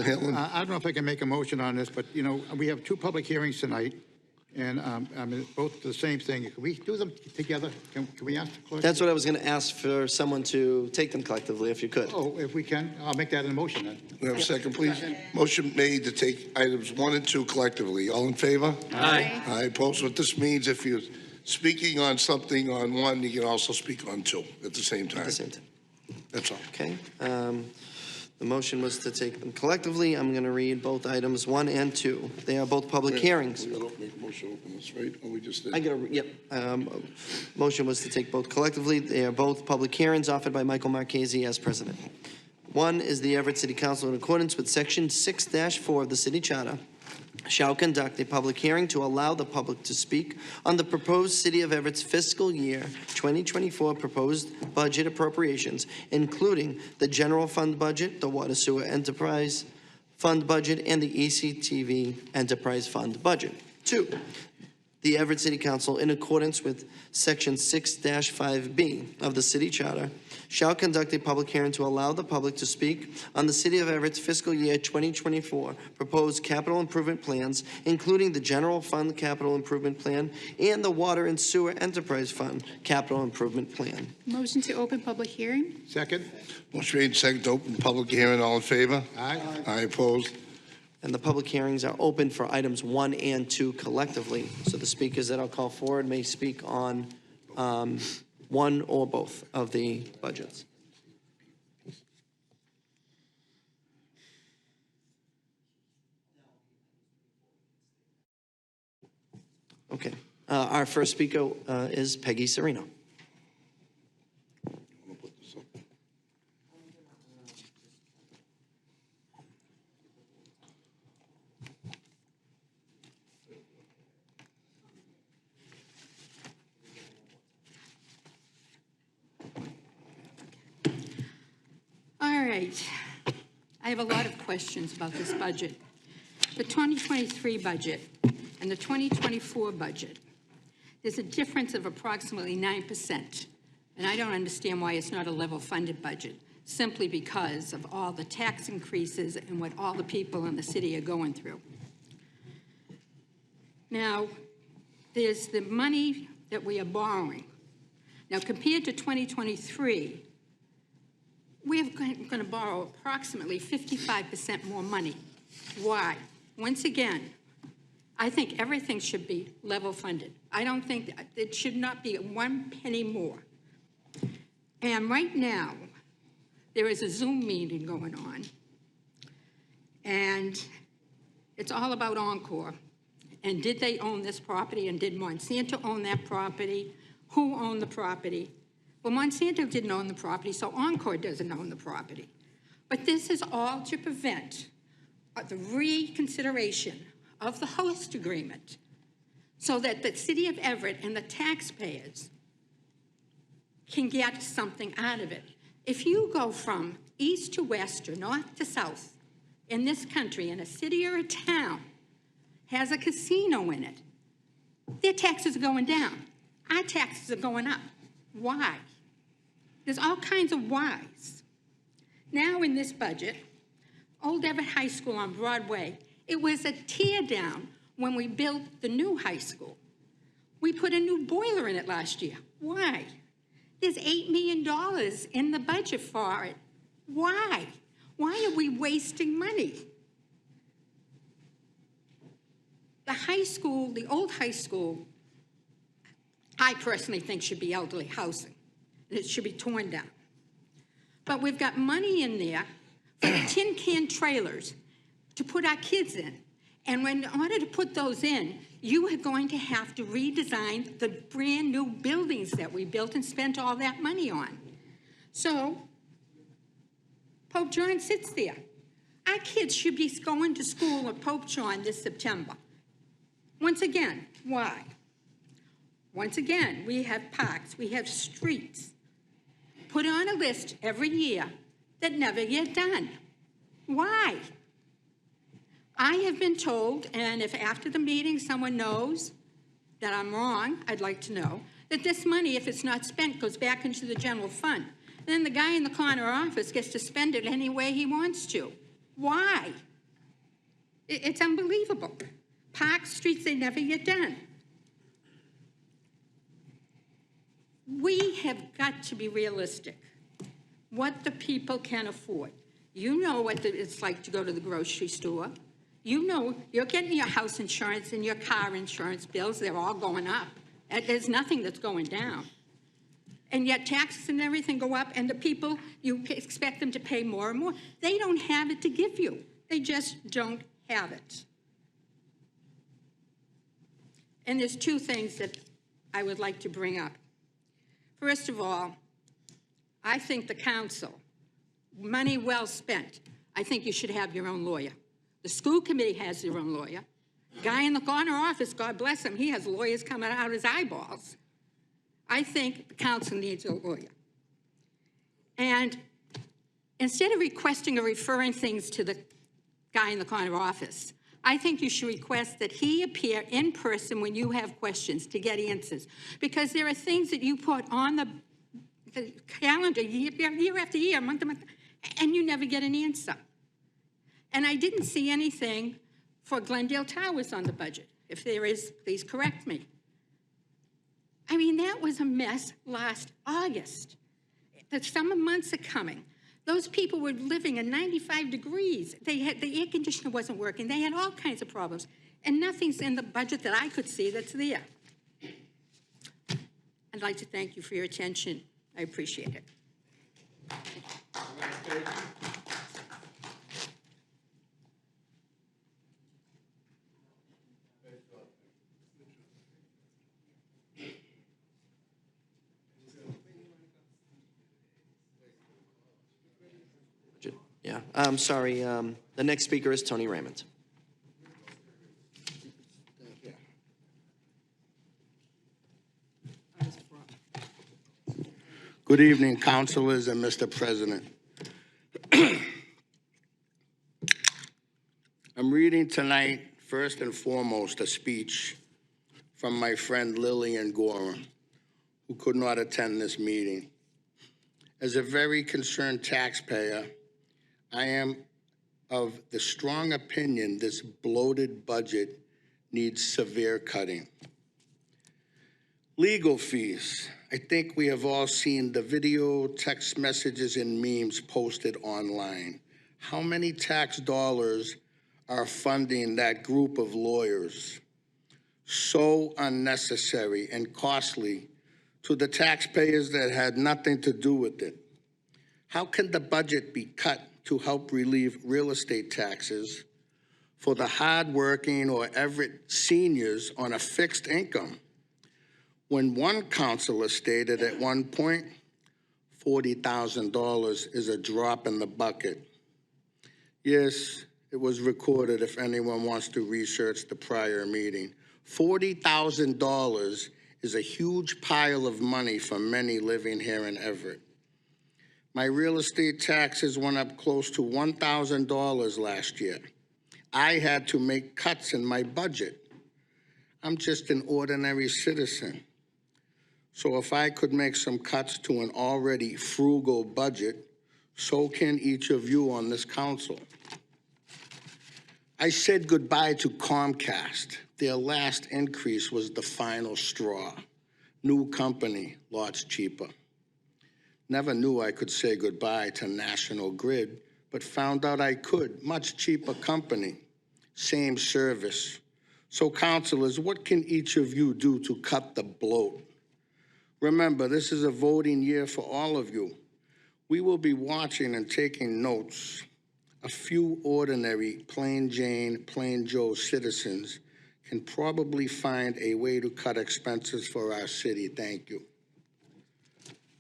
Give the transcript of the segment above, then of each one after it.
Hanlon. I don't know if I can make a motion on this, but, you know, we have two public hearings tonight, and I mean, both the same thing. Can we do them together? Can we ask the clerk? That's what I was going to ask for someone to take them collectively, if you could. Oh, if we can, I'll make that in a motion then. We have a second, please. Motion made to take items 1 and 2 collectively. All in favor? Aye. Aye, opposed. What this means, if you're speaking on something on 1, you can also speak on 2 at the same time. At the same time. That's all. Okay. The motion was to take them collectively. I'm going to read both items 1 and 2. They are both public hearings. We got to make a motion to open this, right? Or we just did? I got to, yep. Motion was to take both collectively. They are both public hearings offered by Michael Marchese as president. 1 is the Everett City Council, in accordance with Section 6-4 of the City Charter, shall conduct a public hearing to allow the public to speak on the proposed City of Everett's fiscal year 2024 proposed budget appropriations, including the general fund budget, the water sewer enterprise fund budget, and the ECTV enterprise fund budget. 2, the Everett City Council, in accordance with Section 6-5B of the City Charter, shall conduct a public hearing to allow the public to speak on the City of Everett's fiscal year 2024 proposed capital improvement plans, including the General Fund Capital Improvement Plan and the Water and Sewer Enterprise Fund Capital Improvement Plan. Motion to open public hearing? Second? Motion made second to open public hearing. All in favor? Aye. Aye, opposed. And the public hearings are open for items 1 and 2 collectively. So the speakers that I'll call forward may speak on one or both of the budgets. Okay. Our first speaker is Peggy Serino. All right. I have a lot of questions about this budget. The 2023 budget and the 2024 budget, there's a difference of approximately 9%. And I don't understand why it's not a level funded budget, simply because of all the tax increases and what all the people in the city are going through. Now, there's the money that we are borrowing. Now, compared to 2023, we're going to borrow approximately 55% more money. Why? Once again, I think everything should be level funded. I don't think it should not be 1 penny more. And right now, there is a Zoom meeting going on, and it's all about Encore. And did they own this property, and did Monsanto own that property? Who owned the property? Well, Monsanto didn't own the property, so Encore doesn't own the property. But this is all to prevent the reconsideration of the host agreement so that the city of Everett and the taxpayers can get something out of it. If you go from east to west or north to south in this country, in a city or a town has a casino in it, their taxes are going down. Our taxes are going up. Why? There's all kinds of whys. Now in this budget, Old Everett High School on Broadway, it was a tear down when we built the new high school. We put a new boiler in it last year. Why? There's $8 million in the budget for it. Why? Why are we wasting money? The high school, the old high school, I personally think should be elderly housing. It should be torn down. But we've got money in there for the tin can trailers to put our kids in. And in order to put those in, you are going to have to redesign the brand new buildings that we built and spent all that money on. So, Pope John sits there. Our kids should be going to school at Pope John this September. Once again, why? Once again, we have parks, we have streets, put on a list every year that never get done. Why? I have been told, and if after the meeting someone knows that I'm wrong, I'd like to know, that this money, if it's not spent, goes back into the general fund. Then the guy in the corner office gets to spend it any way he wants to. Why? It's unbelievable. Park streets, they never get done. We have got to be realistic. What the people can afford. You know what it's like to go to the grocery store. You know, you're getting your house insurance and your car insurance bills, they're all going up. And there's nothing that's going down. And yet taxes and everything go up, and the people, you expect them to pay more and more. They don't have it to give you. They just don't have it. And there's two things that I would like to bring up. First of all, I think the council, money well spent, I think you should have your own lawyer. The school committee has their own lawyer. Guy in the corner office, God bless him, he has lawyers coming out his eyeballs. I think the council needs a lawyer. And instead of requesting or referring things to the guy in the corner office, I think you should request that he appear in person when you have questions to get answers. Because there are things that you put on the calendar year after year, month to month, and you never get an answer. And I didn't see anything for Glendale Towers on the budget. If there is, please correct me. I mean, that was a mess last August. The summer months are coming. Those people were living at 95 degrees. The air conditioner wasn't working. They had all kinds of problems. And nothing's in the budget that I could see that's there. I'd like to thank you for your attention. I appreciate it. Yeah, I'm sorry. The next speaker is Tony Raymond. Good evening, councilors and Mr. President. I'm reading tonight, first and foremost, a speech from my friend Lillian Gorham, who could not attend this meeting. As a very concerned taxpayer, I am of the strong opinion this bloated budget needs severe cutting. Legal fees. I think we have all seen the video, text messages, and memes posted online. How many tax dollars are funding that group of lawyers? So unnecessary and costly to the taxpayers that had nothing to do with it. How can the budget be cut to help relieve real estate taxes for the hardworking or Everett seniors on a fixed income? When one councilor stated at one point, $40,000 is a drop in the bucket. Yes, it was recorded if anyone wants to research the prior meeting. $40,000 is a huge pile of money for many living here in Everett. My real estate taxes went up close to $1,000 last year. I had to make cuts in my budget. I'm just an ordinary citizen. So if I could make some cuts to an already frugal budget, so can each of you on this council. I said goodbye to Comcast. Their last increase was the final straw. New company, lots cheaper. Never knew I could say goodbye to National Grid, but found out I could. Much cheaper company, same service. So councilors, what can each of you do to cut the bloat? Remember, this is a voting year for all of you. We will be watching and taking notes. A few ordinary, plain Jane, plain Joe citizens can probably find a way to cut expenses for our city. Thank you.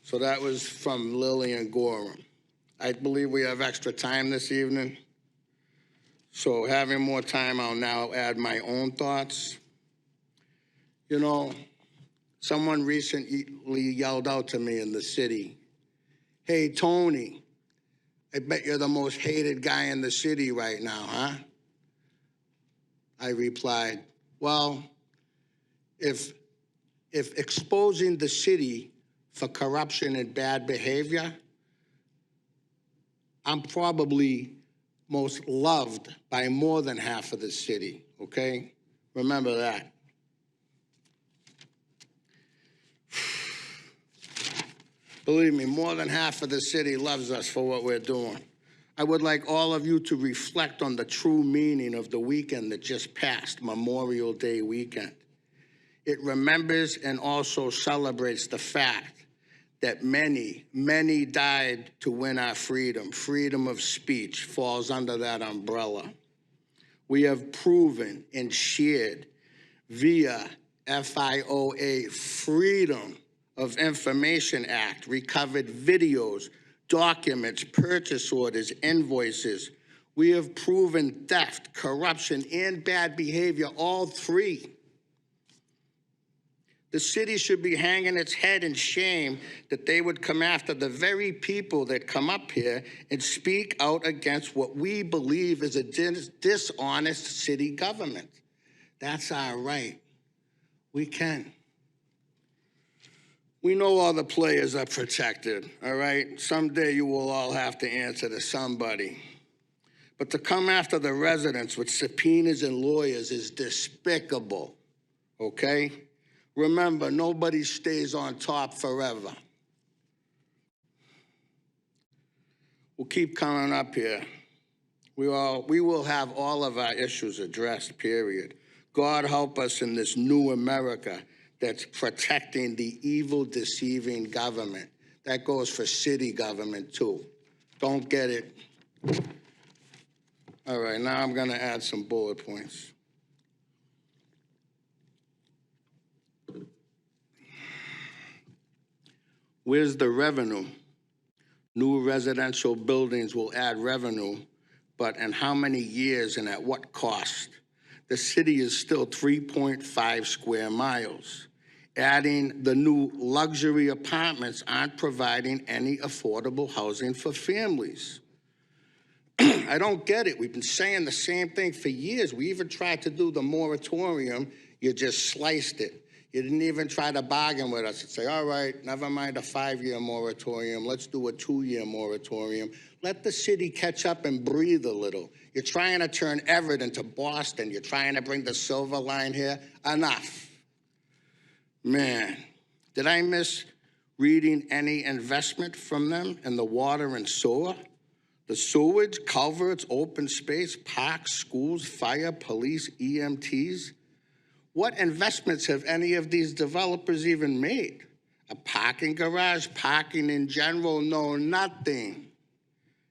So that was from Lillian Gorham. I believe we have extra time this evening. So having more time, I'll now add my own thoughts. You know, someone recently yelled out to me in the city, "Hey, Tony, I bet you're the most hated guy in the city right now, huh?" I replied, well, if exposing the city for corruption and bad behavior, I'm probably most loved by more than half of the city, okay? Remember that. Believe me, more than half of the city loves us for what we're doing. I would like all of you to reflect on the true meaning of the weekend that just passed, Memorial Day weekend. It remembers and also celebrates the fact that many, many died to win our freedom. Freedom of speech falls under that umbrella. We have proven and shared via FIOA, Freedom of Information Act, recovered videos, documents, purchase orders, invoices. We have proven theft, corruption, and bad behavior, all three. The city should be hanging its head in shame that they would come after the very people that come up here and speak out against what we believe is a dishonest city government. That's our right. We can. We know all the players are protected, all right? Someday you will all have to answer to somebody. But to come after the residents with subpoenas and lawyers is despicable, okay? Remember, nobody stays on top forever. We'll keep coming up here. We will have all of our issues addressed, period. God help us in this new America that's protecting the evil, deceiving government. That goes for city government, too. Don't get it. All right, now I'm going to add some bullet points. Where's the revenue? New residential buildings will add revenue, but in how many years and at what cost? The city is still 3.5 square miles. Adding the new luxury apartments aren't providing any affordable housing for families. I don't get it. We've been saying the same thing for years. We even tried to do the moratorium. You just sliced it. You didn't even try to bargain with us and say, all right, never mind a 5-year moratorium. Let's do a 2-year moratorium. Let the city catch up and breathe a little. You're trying to turn Everett into Boston. You're trying to bring the Silver Line here. Enough. Man, did I miss reading any investment from them in the water and sewer? The sewage, culverts, open space, parks, schools, fire, police, EMTs? What investments have any of these developers even made? A parking garage, parking in general? No, nothing.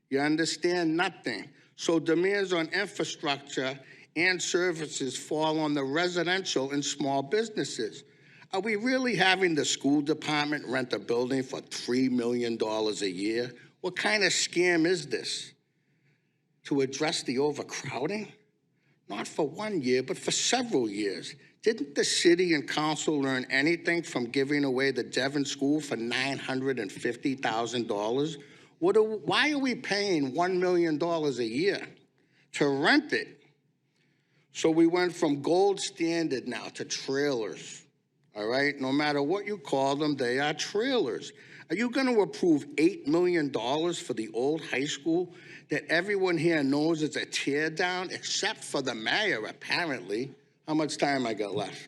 You understand? Nothing. So demands on infrastructure and services fall on the residential and small businesses. Are we really having the school department rent a building for $3 million a year? What kind of scam is this? To address the overcrowding? Not for 1 year, but for several years. Didn't the city and council learn anything from giving away the Devon School for $950,000? Why are we paying $1 million a year to rent it? So we went from gold standard now to trailers, all right? No matter what you call them, they are trailers. Are you going to approve $8 million for the old high school that everyone here knows is a tear down, except for the mayor, apparently? How much time I got left?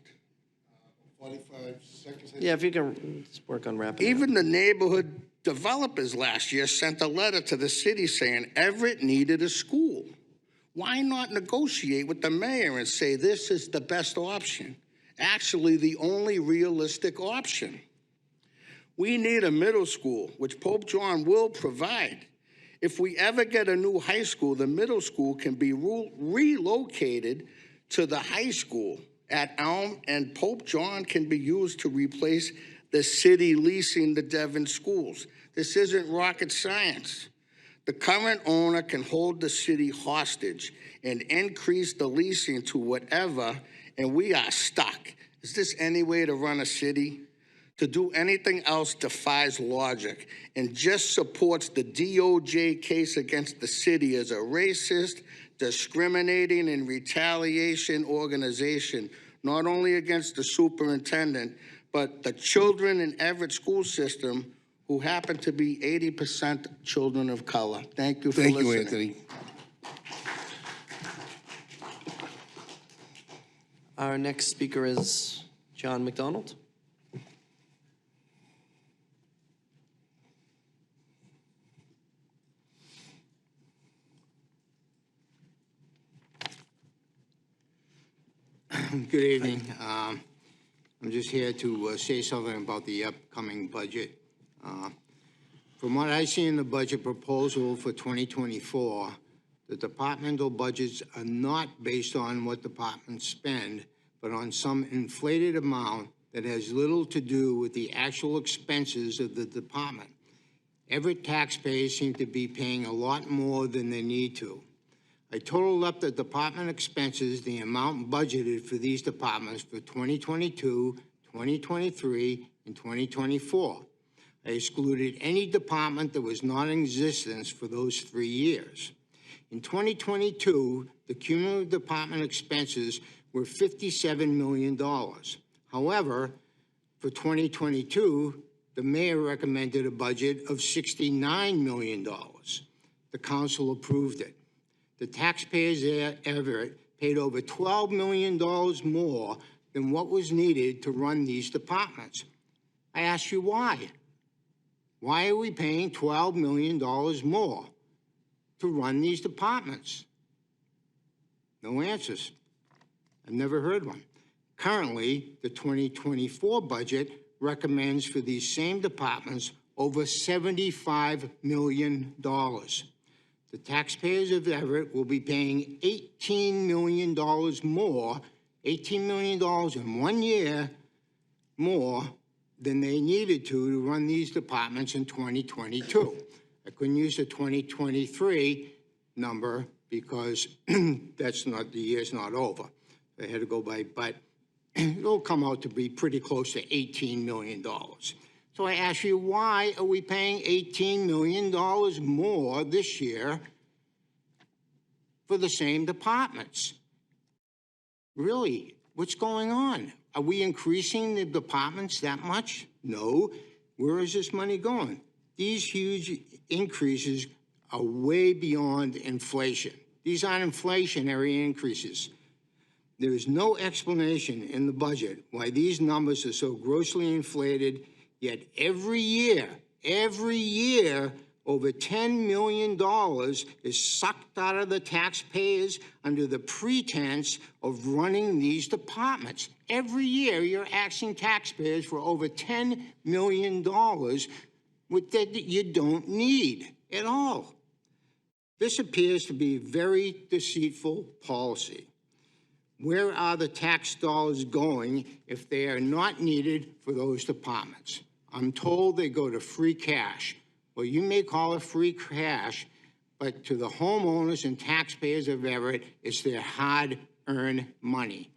45 seconds. Yeah, if you can just work on wrapping it up. Even the neighborhood developers last year sent a letter to the city saying Everett needed a school. Why not negotiate with the mayor and say this is the best option? Actually, the only realistic option. We need a middle school, which Pope John will provide. If we ever get a new high school, the middle school can be relocated to the high school at Elm, and Pope John can be used to replace the city leasing the Devon schools. This isn't rocket science. The current owner can hold the city hostage and increase the leasing to whatever, and we are stuck. Is this any way to run a city? To do anything else defies logic and just supports the DOJ case against the city as a racist, discriminating, and retaliation organization, not only against the superintendent, but the children in Everett school system who happen to be 80% children of color. Thank you for listening. Thank you, Anthony. Our next speaker is John McDonald. Good evening. I'm just here to say something about the upcoming budget. From what I see in the budget proposal for 2024, the departmental budgets are not based on what departments spend, but on some inflated amount that has little to do with the actual expenses of the department. Everett taxpayers seem to be paying a lot more than they need to. I totaled up the department expenses, the amount budgeted for these departments for 2022, 2023, and 2024. I excluded any department that was not in existence for those 3 years. In 2022, the cumulative department expenses were $57 million. However, for 2022, the mayor recommended a budget of $69 million. The council approved it. The taxpayers at Everett paid over $12 million more than what was needed to run these departments. I ask you why? Why are we paying $12 million more to run these departments? No answers. I've never heard one. Currently, the 2024 budget recommends for these same departments over $75 million. The taxpayers of Everett will be paying $18 million more, $18 million in 1 year more than they needed to run these departments in 2022. I couldn't use the 2023 number because that's not, the year's not over. I had to go by, but it'll come out to be pretty close to $18 million. So I ask you, why are we paying $18 million more this year for the same departments? Really, what's going on? Are we increasing the departments that much? No. Where is this money going? These huge increases are way beyond inflation. These aren't inflationary increases. There is no explanation in the budget why these numbers are so grossly inflated, yet every year, over $10 million is sucked out of the taxpayers under the pretense of running these departments. Every year, you're asking taxpayers for over $10 million that you don't need at all. This appears to be very deceitful policy. Where are the tax dollars going if they are not needed for those departments? I'm told they go to free cash. Well, you may call it free cash, but to the homeowners and taxpayers of Everett, it's their hard-earned money.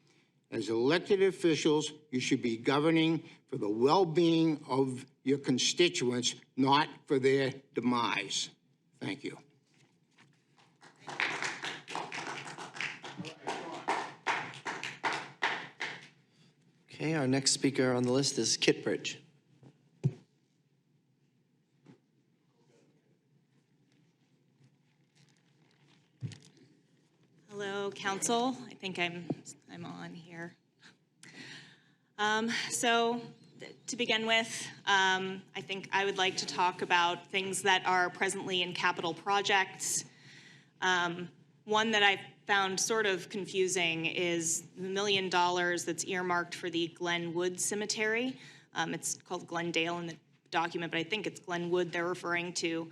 As elected officials, you should be governing for the well-being of your constituents, not for their demise. Thank you. Okay, our next speaker on the list is Kit Bridge. Hello, Council. I think I'm on here. So to begin with, I think I would like to talk about things that are presently in capital projects. One that I found sort of confusing is the $1 million that's earmarked for the Glenwood Cemetery. It's called Glendale in the document, but I think it's Glenwood they're referring to.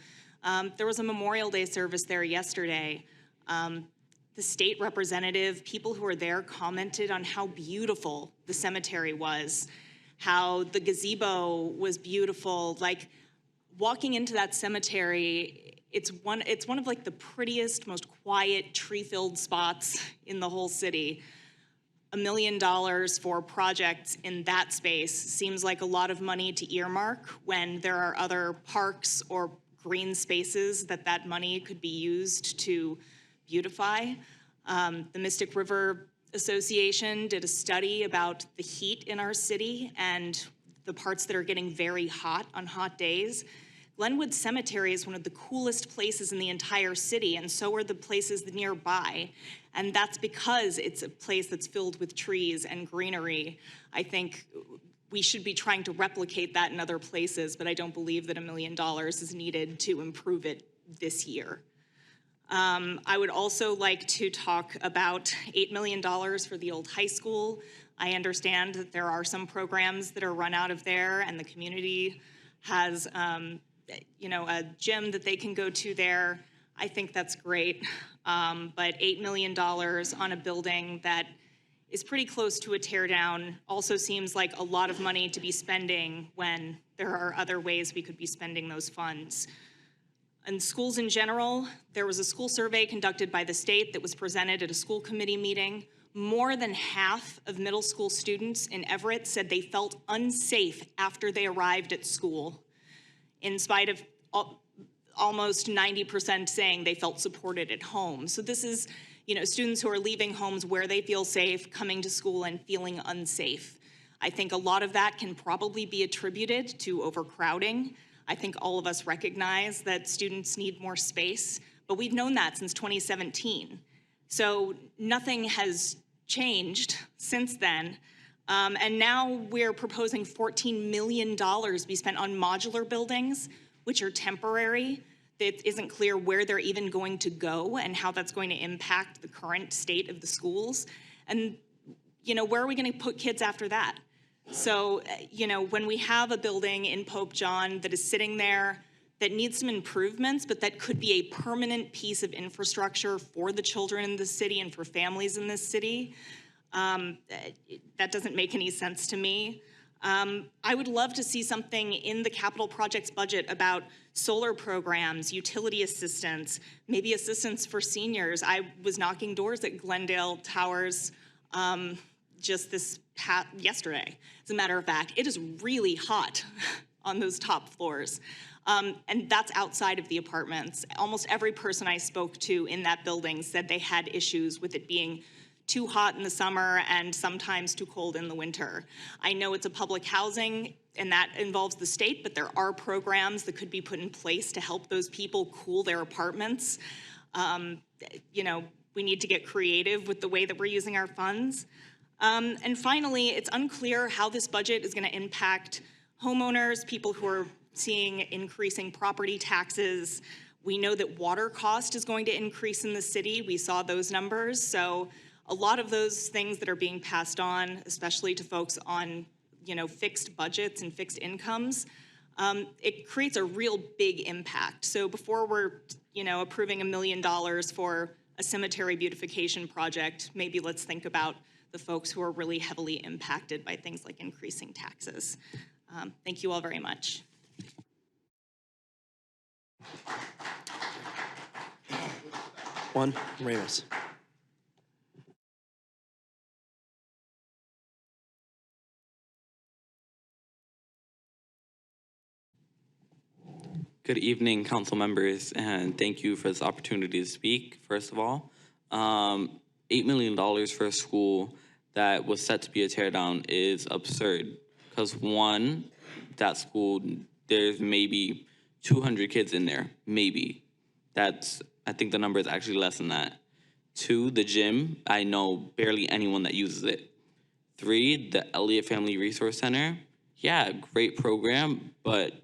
There was a Memorial Day service there yesterday. The state representative, people who were there commented on how beautiful the cemetery was, how the gazebo was beautiful. Like, walking into that cemetery, it's one of like the prettiest, most quiet, tree-filled spots in the whole city. $1 million for projects in that space seems like a lot of money to earmark when there are other parks or green spaces that money could be used to beautify. The Mystic River Association did a study about the heat in our city and the parts that are getting very hot on hot days. Glenwood Cemetery is one of the coolest places in the entire city, and so are the places nearby. And that's because it's a place that's filled with trees and greenery. I think we should be trying to replicate that in other places, but I don't believe that $1 million is needed to improve it this year. I would also like to talk about $8 million for the old high school. I understand that there are some programs that are run out of there, and the community has a gym that they can go to there. I think that's great. But $8 million on a building that is pretty close to a tear down also seems like a lot of money to be spending when there are other ways we could be spending those funds. In schools in general, there was a school survey conducted by the state that was presented at a school committee meeting. More than half of middle school students in Everett said they felt unsafe after they arrived at school, in spite of almost 90% saying they felt supported at home. So this is, students who are leaving homes where they feel safe, coming to school and feeling unsafe. I think a lot of that can probably be attributed to overcrowding. I think all of us recognize that students need more space, but we've known that since 2017. So nothing has changed since then. And now we're proposing $14 million be spent on modular buildings, which are temporary. It isn't clear where they're even going to go and how that's going to impact the current state of the schools. And, where are we going to put kids after that? So, when we have a building in Pope John that is sitting there that needs some improvements, but that could be a permanent piece of infrastructure for the children in the city and for families in this city, that doesn't make any sense to me. I would love to see something in the capital projects budget about solar programs, utility assistance, maybe assistance for seniors. I was knocking doors at Glendale Towers just yesterday. As a matter of fact, it is really hot on those top floors. And that's outside of the apartments. Almost every person I spoke to in that building said they had issues with it being too hot in the summer and sometimes too cold in the winter. I know it's a public housing and that involves the state, but there are programs that could be put in place to help those people cool their apartments. We need to get creative with the way that we're using our funds. And finally, it's unclear how this budget is going to impact homeowners, people who are seeing increasing property taxes. We know that water cost is going to increase in the city. We saw those numbers. So a lot of those things that are being passed on, especially to folks on, fixed budgets and fixed incomes, it creates a real big impact. So before we're, approving $1 million for a cemetery beautification project, maybe let's think about the folks who are really heavily impacted by things like increasing taxes. Thank you all very much. Juan Ramos. Good evening, council members, and thank you for this opportunity to speak, first of all. $8 million for a school that was set to be a tear down is absurd. Because one, that school, there's maybe 200 kids in there, maybe. I think the number is actually less than that. 2, the gym, I know barely anyone that uses it. 3, the Elliott Family Resource Center, yeah, great program, but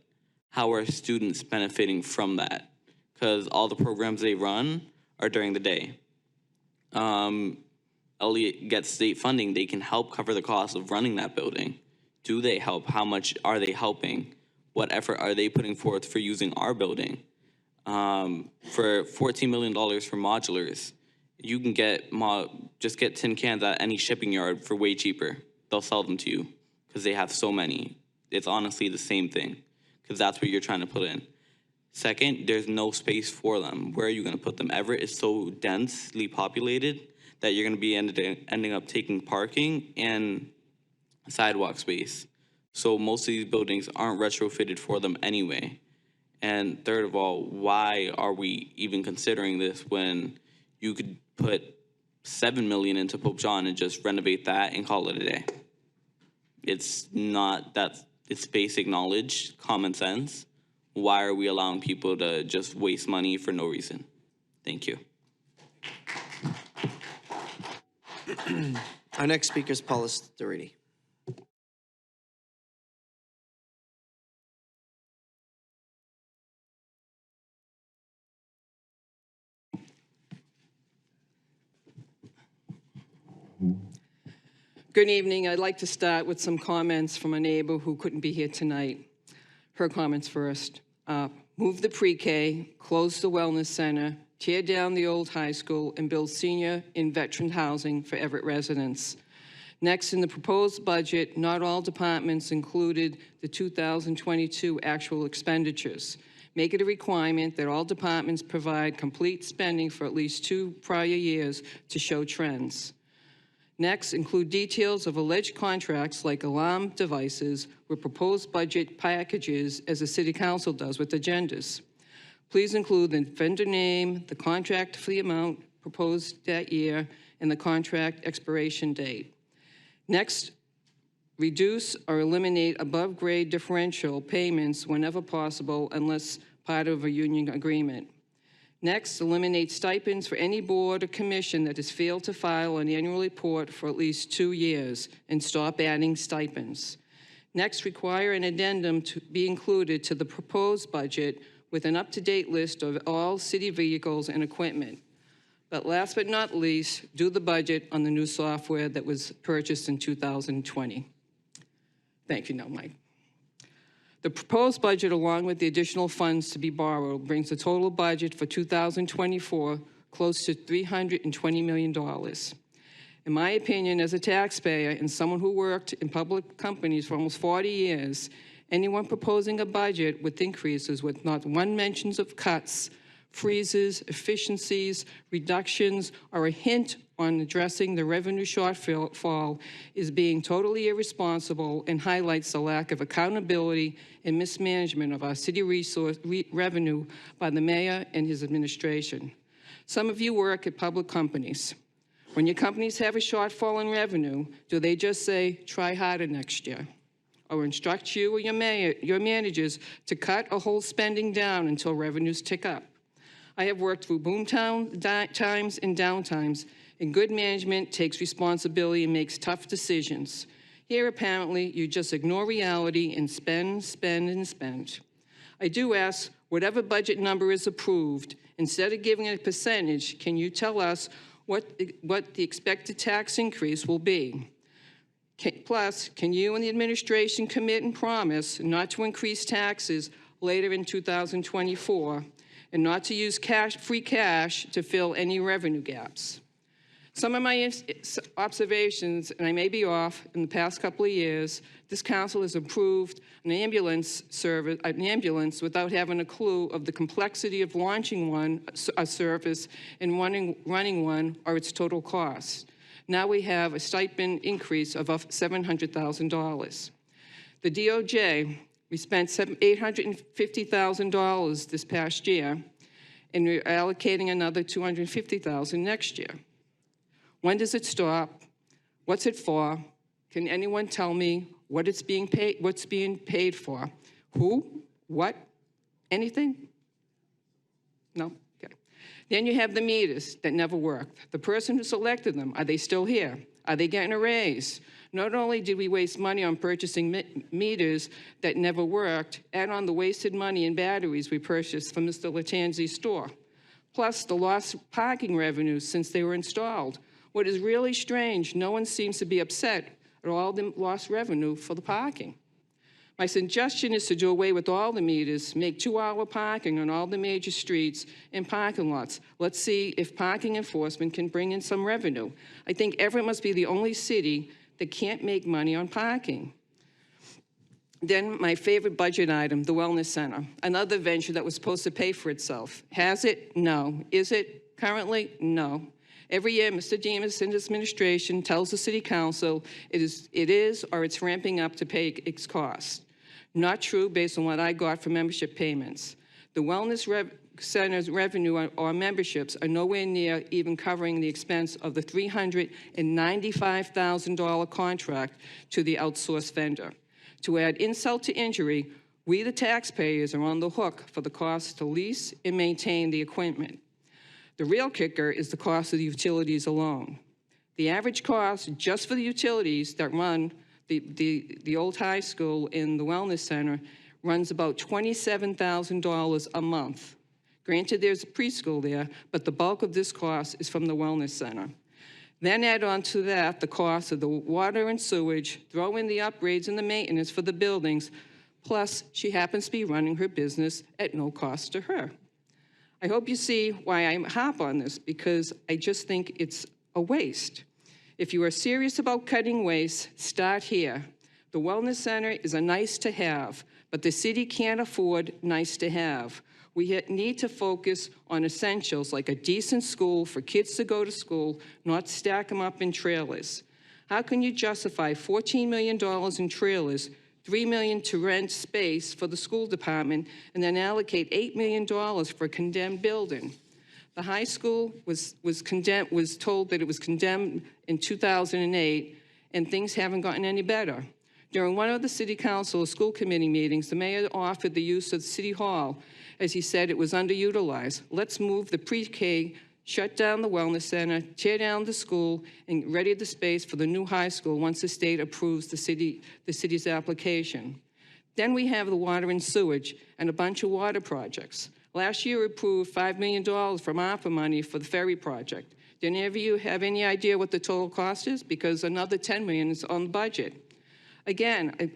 how are students benefiting from that? Because all the programs they run are during the day. Elliott gets state funding, they can help cover the cost of running that building. Do they help? How much are they helping? What effort are they putting forth for using our building? For $14 million for modulars, you can just get tin cans at any shipping yard for way cheaper. They'll sell them to you because they have so many. It's honestly the same thing because that's what you're trying to put in. Second, there's no space for them. Where are you going to put them? Everett is so densely populated that you're going to be ending up taking parking and sidewalk space. So most of these buildings aren't retrofitted for them anyway. And third of all, why are we even considering this when you could put $7 million into Pope John and just renovate that and call it a day? It's not that, it's basic knowledge, common sense. why are we allowing people to just waste money for no reason? Thank you. Our next speaker is Paula Sturity. Good evening. I'd like to start with some comments from a neighbor who couldn't be here tonight. Her comments first. Move the pre-K, close the wellness center, tear down the old high school, and build senior and veteran housing for Everett residents. Next, in the proposed budget, not all departments included the 2022 actual expenditures. Make it a requirement that all departments provide complete spending for at least 2 prior years to show trends. Next, include details of alleged contracts like alarm devices with proposed budget packages as the City Council does with agendas. Please include the vendor name, the contract for the amount proposed that year, and the contract expiration date. Next, reduce or eliminate above-grade differential payments whenever possible unless part of a union agreement. Next, eliminate stipends for any board or commission that has failed to file an annual report for at least 2 years, and stop adding stipends. Next, require an addendum to be included to the proposed budget with an up-to-date list of all city vehicles and equipment. But last but not least, do the budget on the new software that was purchased in 2020. Thank you, now, Mike. The proposed budget, along with the additional funds to be borrowed, brings the total budget for 2024 close to $320 million. In my opinion, as a taxpayer and someone who worked in public companies for almost 40 years, anyone proposing a budget with increases with not one mention of cuts, freezes, efficiencies, reductions, or a hint on addressing the revenue shortfall is being totally irresponsible and highlights the lack of accountability and mismanagement of our city revenue by the mayor and his administration. Some of you work at public companies. When your companies have a shortfall in revenue, do they just say, try harder next year? Or instruct you or your managers to cut or hold spending down until revenues tick up? I have worked through boom times and down times, and good management takes responsibility and makes tough decisions. Here, apparently, you just ignore reality and spend, spend, and spend. I do ask, whatever budget number is approved, instead of giving a percentage, can you tell us what the expected tax increase will be? Plus, can you and the administration commit and promise not to increase taxes later in 2024 and not to use free cash to fill any revenue gaps? Some of my observations, and I may be off, in the past couple of years, this council has approved an ambulance without having a clue of the complexity of launching a service and running one or its total cost. Now we have a stipend increase of $700,000. The DOJ, we spent $850,000 this past year, and we're allocating another $250,000 next year. When does it stop? What's it for? Can anyone tell me what it's being paid, what's being paid for? Who? What? Anything? No? Okay. Then you have the meters that never worked. The person who selected them, are they still here? Are they getting a raise? Not only did we waste money on purchasing meters that never worked, add on the wasted money in batteries we purchased from Mr. Latanzi's store, plus the lost parking revenues since they were installed. What is really strange, no one seems to be upset at all the lost revenue for the parking. My suggestion is to do away with all the meters, make 2-hour parking on all the major streets and parking lots. Let's see if parking enforcement can bring in some revenue. I think Everett must be the only city that can't make money on parking. Then my favorite budget item, the Wellness Center, another venture that was supposed to pay for itself. Has it? No. Is it currently? No. Every year, Mr. Demas and his administration tells the City Council it is or it's ramping up to pay its costs. Not true based on what I got for membership payments. The Wellness Center's revenue or memberships are nowhere near even covering the expense of the $395,000 contract to the outsourced vendor. To add insult to injury, We, the taxpayers, are on the hook for the cost to lease and maintain the equipment. The real kicker is the cost of the utilities alone. The average cost just for the utilities that run the old high school and the wellness center runs about $27,000 a month. Granted, there's a preschool there, but the bulk of this cost is from the wellness center. Then add on to that the cost of the water and sewage, throw in the upgrades and the maintenance for the buildings, plus she happens to be running her business at no cost to her. I hope you see why I harp on this, because I just think it's a waste. If you are serious about cutting waste, start here. The Wellness Center is a nice to have, but the city can't afford nice to have. We need to focus on essentials like a decent school for kids to go to school, not stack them up in trailers. How can you justify $14 million in trailers, $3 million to rent space for the school department, and then allocate $8 million for a condemned building? The high school was told that it was condemned in 2008, and things haven't gotten any better. During one of the city council school committee meetings, the mayor offered the use of City Hall, as he said it was underutilized. Let's move the pre-K, shut down the wellness center, tear down the school, and ready the space for the new high school once the state approves the city's application. Then we have the water and sewage and a bunch of water projects. Last year, we approved $5 million from ARPA money for the ferry project. Do any of you have any idea what the total cost is? Because another $10 million is on the budget. Again,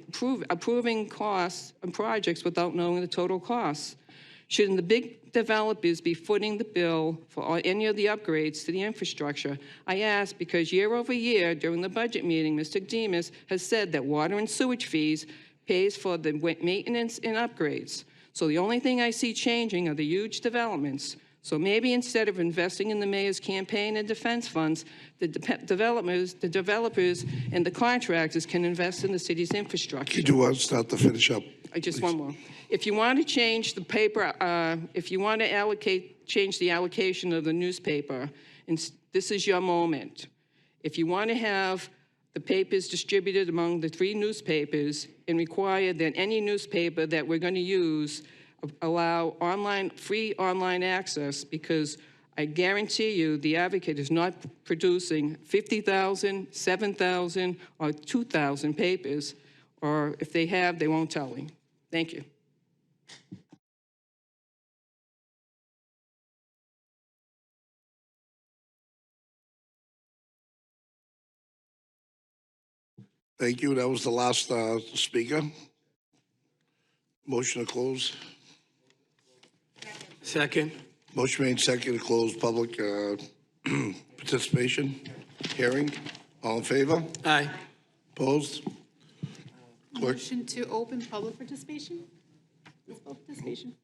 approving costs and projects without knowing the total costs. Shouldn't the big developers be footing the bill for any of the upgrades to the infrastructure? I ask because year over year during the budget meeting, Mr. Demas has said that water and sewage fees pays for the maintenance and upgrades. So the only thing I see changing are the huge developments. So maybe instead of investing in the mayor's campaign and defense funds, the developers and the contractors can invest in the city's infrastructure. Could you start to finish up? Just one more. If you want to change the paper, if you want to change the allocation of the newspaper, and this is your moment. If you want to have the papers distributed among the 3 newspapers and require that any newspaper that we're going to use allow free online access, because I guarantee you the Advocate is not producing 50,000, 7,000, or 2,000 papers, or if they have, they won't tell me. Thank you. Thank you. That was the last speaker. Motion to close. Second. Motion made second to close public participation hearing. All in favor? Aye. Opposed? Clerk? Motion to open public participation? Is public participation?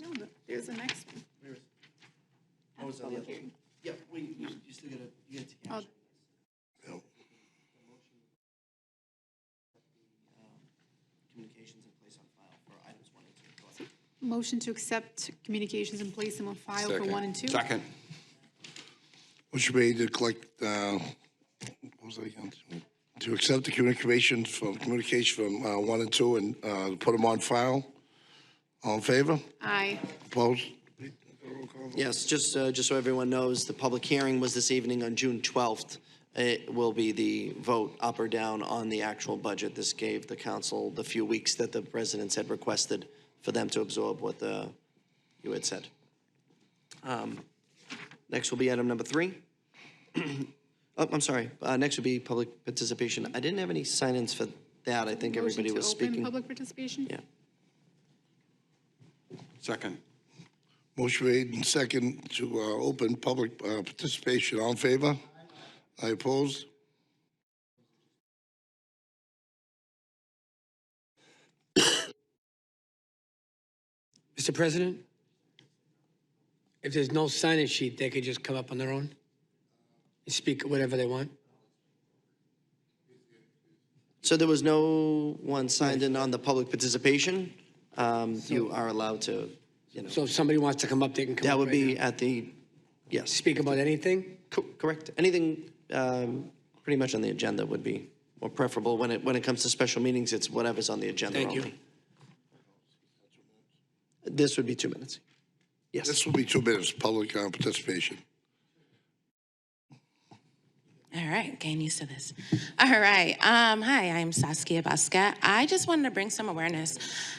No, there's a next one. Public hearing. Yeah, you still gotta take Oh, No. communications in place on file for items 1 and 2. motion to accept communications and place them on file for 1 and 2? Second. Motion made to collect, what was that again? To accept the communication from 1 and 2 and put them on file. All in favor? Aye. Opposed? Yes, just so everyone knows, the public hearing was this evening on June 12th. It will be the vote up or down on the actual budget. This gave the council the few weeks that the residents had requested for them to absorb what you had said. Next will be item number 3. Oh, I'm sorry. Next would be public participation. I didn't have any sign-ins for that. I think everybody was Motion to open speaking. public participation? Yeah. Second. Motion made and second to open public participation. All in favor? I oppose. Mr. President, if there's no sign-in sheet, they could just come up on their own and speak whatever they want. So there was no one signed in on the public participation. You are allowed to, So if somebody wants to come up, they can come up. that would right be now. at the, yes, Speak about anything? correct. Anything pretty much on the agenda would be more preferable. When it comes to special meetings, it's whatever's on the agenda Thank you. only. This would be 2 minutes. Yes. This will be 2 minutes, public participation. All right, getting used to this. All right, hi, I'm Saskia Basket. I just wanted to bring some awareness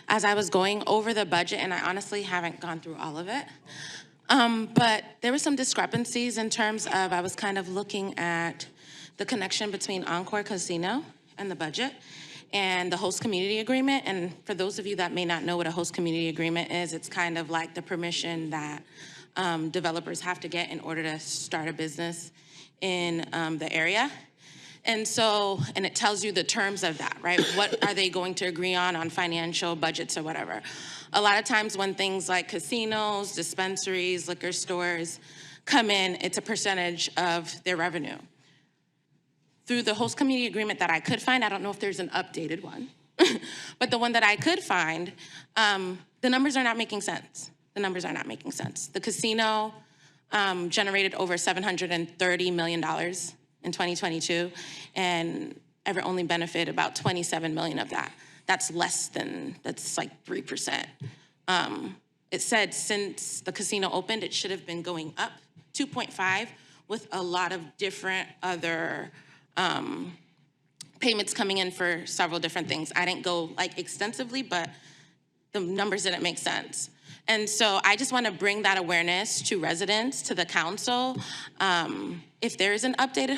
as I was going over the budget, and I honestly haven't gone through all of it. But there were some discrepancies in terms of, I was kind of looking at the connection between Encore Casino and the budget and the host community agreement. And for those of you that may not know what a host community agreement is, it's kind of like the permission that developers have to get in order to start a business in the area. And so, and it tells you the terms of that, right? What are they going to agree on financial budgets or whatever? A lot of times when things like casinos, dispensaries, liquor stores come in, it's a percentage of their revenue. Through the host community agreement that I could find, I don't know if there's an updated one, but the one that I could find, the numbers are not making sense. The numbers are not making sense. The casino generated over $730 million in 2022, and Everett only benefited about $27 million of that. That's like 3%. It said since the casino opened, it should have been going up 2.5 with a lot of different other payments coming in for several different things. I didn't go like extensively, but the numbers didn't make sense. And so I just want to bring that awareness to residents, to the council. If there is an updated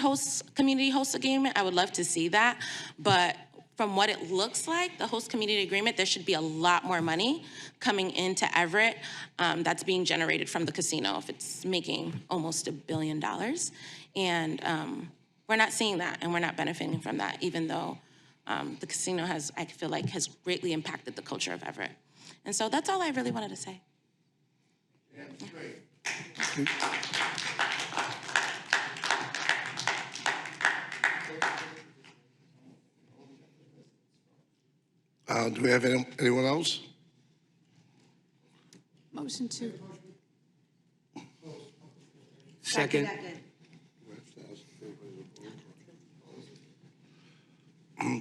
community host agreement, I would love to see that. But from what it looks like, the host community agreement, there should be a lot more money coming into Everett that's being generated from the casino if it's making almost $1 billion. And we're not seeing that, and we're not benefiting from that, even though the casino has, I feel like, has greatly impacted the culture of Everett. And so that's all I really wanted to say. Yeah, that's great. Do we have anyone else? Motion to. Second.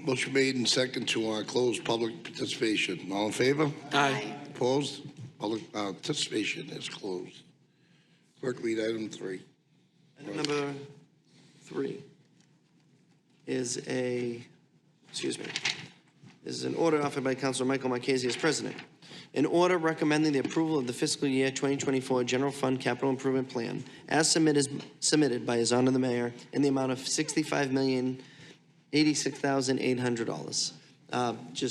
Motion made and second to close public participation. All in favor? Aye. Opposed? Public participation is closed. Clerk, read item 3. Item number 3 is is an order offered by Councilor Michael Marchese as president. An order recommending the approval of the fiscal year 2024 General Fund Capital Improvement Plan as submitted by His Honor the Mayor in the amount of $65,086,800. Just